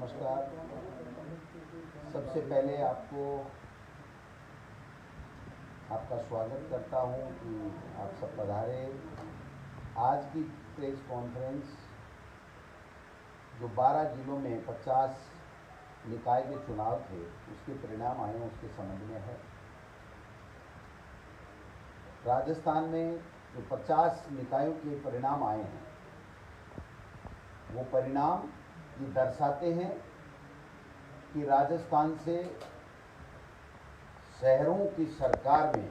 नमस्कार। सबसे पहले आपका स्वागत करता हूं कि आप सब पधारे। आज की प्रेस कॉन्फ्रेंस जो 12 जिलों में 50 निकाय के चुनाव थे उसके परिणाम आए हैं उसके संबंध में है। राजस्थान में जो 50 निकायों के परिणाम आए हैं वो परिणाम ये दर्शाते हैं कि राजस्थान से शहरों की सरकार में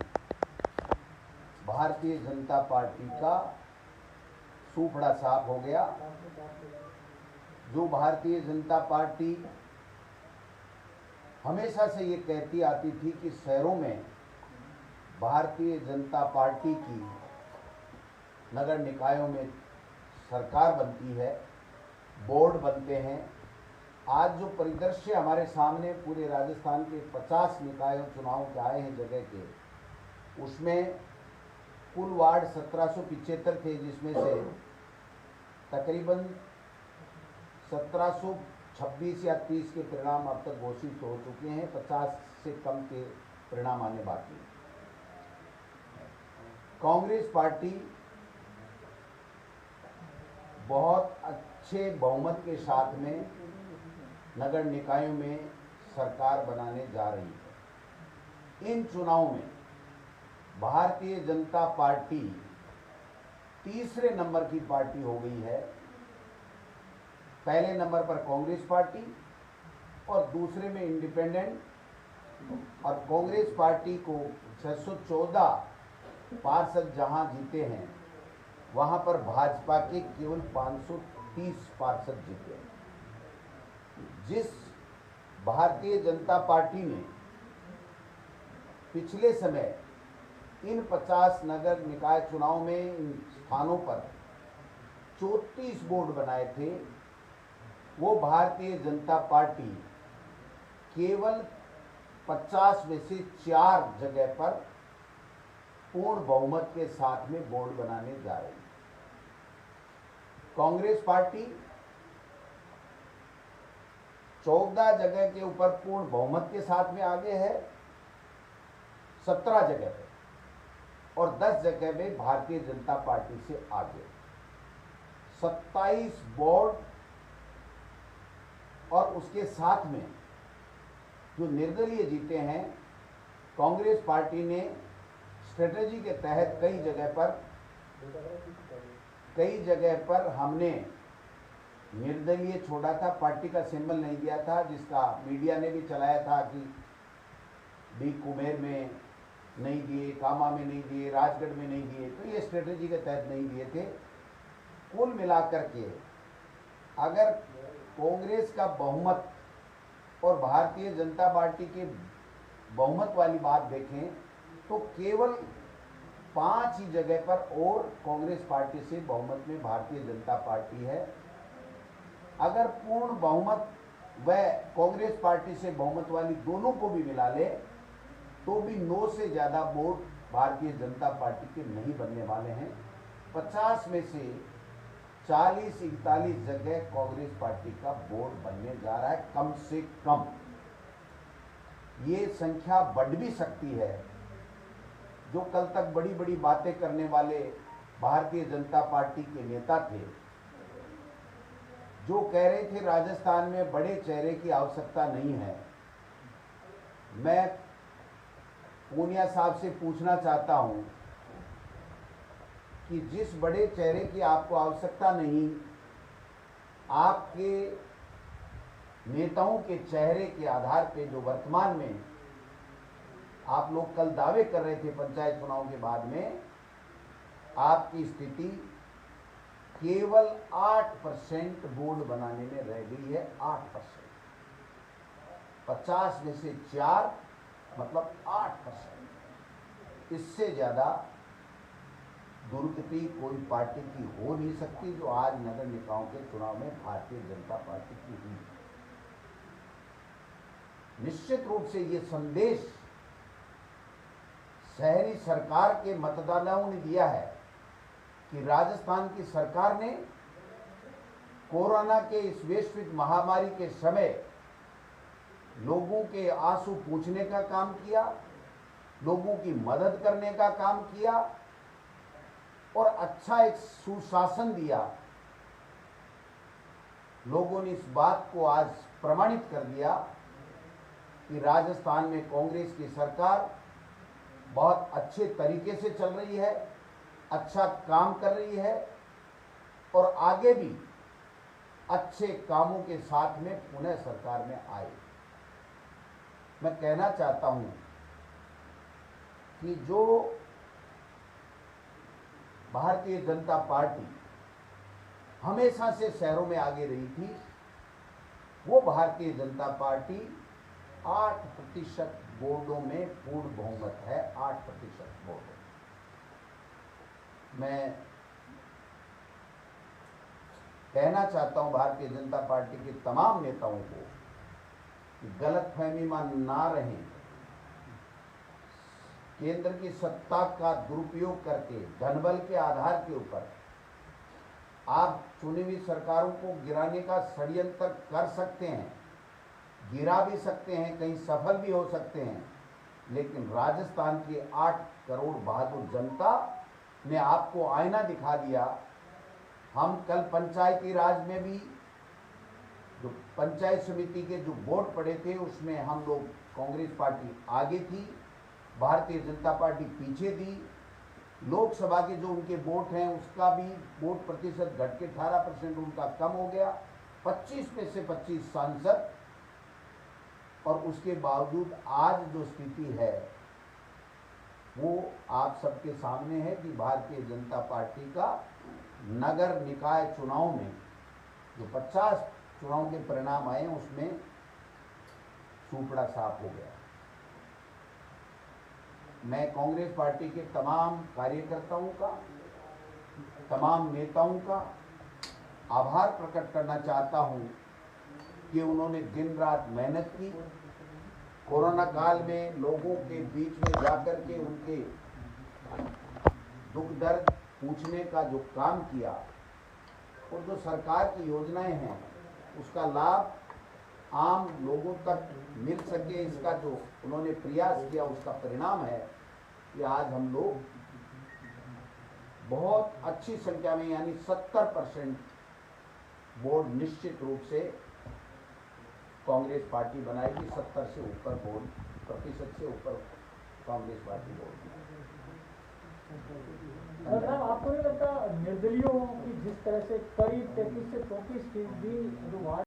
भारतीय जनता पार्टी का सूपड़ा साफ हो गया। जो भारतीय जनता पार्टी हमेशा से ये कहती आती थी कि शहरों में भारतीय जनता पार्टी की नगर निकायों में सरकार बनती है, बोर्ड बनते हैं। आज जो परिदृश्य हमारे सामने पूरे राजस्थान के 50 निकायों चुनाव के आए हैं जगह के, उसमें कुल वार्ड 1775 थे, जिसमें से तकरीबन 1726 या 30 के परिणाम अब तक घोषित हो चुके हैं। 50 से कम के परिणाम आने बाकी। कांग्रेस पार्टी बहुत अच्छे बहुमत के साथ में नगर निकायों में सरकार बनाने जा रही है। इन चुनावों में भारतीय जनता पार्टी तीसरे नंबर की पार्टी हो गई है। पहले नंबर पर कांग्रेस पार्टी और दूसरे में इंडिपेंडेंट, और कांग्रेस पार्टी को 614 पार्षद जहां जीते हैं वहां पर भाजपा के केवल 530 पार्षद जीते। जिस भारतीय जनता पार्टी ने पिछले समय इन 50 नगर निकाय चुनाव में इन स्थानों पर 34 बोर्ड बनाए थे, वो भारतीय जनता पार्टी केवल 50 में से 4 जगह पर पूर्ण बहुमत के साथ में बोर्ड बनाने जा रही है। कांग्रेस पार्टी 14 जगह के ऊपर पूर्ण बहुमत के साथ में आगे है, 17 जगह पे, और 10 जगह में भारतीय जनता पार्टी से आगे। 27 बोर्ड और उसके साथ में जो निर्दलीय जीते हैं, कांग्रेस पार्टी ने स्ट्रेटेजी के तहत कई जगह पर हमने निर्दलीय छोड़ा था, पार्टी का सिंबल नहीं दिया था, जिसका मीडिया ने भी चलाया था कि डी कुमेर में नहीं दिए, कामा में नहीं दिए, राजगढ़ में नहीं दिए। तो ये स्ट्रेटेजी के तहत नहीं दिए थे। कुल मिलाकर के अगर कांग्रेस का बहुमत और भारतीय जनता पार्टी के बहुमत वाली बात देखें तो केवल 5 ही जगह पर और कांग्रेस पार्टी से बहुमत में भारतीय जनता पार्टी है। अगर पूर्ण बहुमत व कांग्रेस पार्टी से बहुमत वाली दोनों को भी मिला ले तो भी 9 से ज़्यादा बोर्ड भारतीय जनता पार्टी के नहीं बनने वाले हैं। 50 में से 40-41 जगह कांग्रेस पार्टी का बोर्ड बनने जा रहा है, कम से कम। ये संख्या बढ़ भी सकती है। जो कल तक बड़ी बड़ी बातें करने वाले भारतीय जनता पार्टी के नेता थे, जो कह रहे थे राजस्थान में बड़े चेहरे की आवश्यकता नहीं है, मैं पूनिया साहब से पूछना चाहता हूं कि जिस बड़े चेहरे की आपको आवश्यकता नहीं, आपके नेताओं के चेहरे के आधार पे जो वर्तमान में आप लोग कल दावे कर रहे थे पंचायत चुनाव के बाद में, आपकी स्थिति केवल 8% बोर्ड बनाने में रह गई है। 8%, 50 में से 4 मतलब 8%। इससे ज़्यादा दुर्गति कोई पार्टी की हो नहीं सकती जो आज नगर निकायों के चुनाव में भारतीय जनता पार्टी की हुई। निश्चित रूप से ये संदेश शहरी सरकार के मतदाताओं ने दिया है कि राजस्थान की सरकार ने कोरोना के इस वैश्विक महामारी के समय लोगों के आंसू पूंछने का काम किया, लोगों की मदद करने का काम किया और अच्छा एक सुशासन दिया। लोगों ने इस बात को आज प्रमाणित कर दिया कि राजस्थान में कांग्रेस की सरकार बहुत अच्छे तरीके से चल रही है, अच्छा काम कर रही है और आगे भी अच्छे कामों के साथ में पुनः सरकार में आए। मैं कहना चाहता हूं कि जो भारतीय जनता पार्टी हमेशा से शहरों में आगे रही थी, वो भारतीय जनता पार्टी 8% बोर्डों में पूर्ण बहुमत है। 8% बोर्डों। मैं कहना चाहता हूं भारतीय जनता पार्टी के तमाम नेताओं को कि गलतफहमी में ना रहें। केंद्र की सत्ता का दुरुपयोग करके धनबल के आधार के ऊपर आप चुनी हुई सरकारों को गिराने का षड्यंत्र कर सकते हैं, गिरा भी सकते हैं, कहीं सफल भी हो सकते हैं, लेकिन राजस्थान की 8 करोड़ बहादुर जनता ने आपको आईना दिखा दिया। हम कल पंचायती राज में भी जो पंचायत समिति के जो वोट पड़े थे उसमें हम लोग कांग्रेस पार्टी आगे थी, भारतीय जनता पार्टी पीछे थी। लोकसभा के जो उनके वोट हैं उसका भी वोट प्रतिशत घट के 18% उनका कम हो गया, 25 में से 25 सांसद। और उसके बावजूद आज जो स्थिति है वो आप सबके सामने है कि भारतीय जनता पार्टी का नगर निकाय चुनाव में जो 50 चुनाव के परिणाम आए उसमें सूपड़ा साफ हो गया। मैं कांग्रेस पार्टी के तमाम कार्यकर्ताओं का, तमाम नेताओं का आभार प्रकट करना चाहता हूं कि उन्होंने दिन रात मेहनत की, कोरोना काल में लोगों के बीच में जाकर के उनके दुख दर्द पूछने का जो काम किया और जो सरकार की योजनाएं हैं उसका लाभ आम लोगों तक मिल सके, इसका जो उन्होंने प्रयास किया उसका परिणाम है कि आज हम लोग बहुत अच्छी संख्या में यानी 70% वोट निश्चित रूप से कांग्रेस पार्टी बनाएगी। 70 से ऊपर वोट प्रतिशत से ऊपर कांग्रेस पार्टी वोट। आपको नहीं लगता निर्दलीयों की जिस तरह से करीब 33 से 34% जो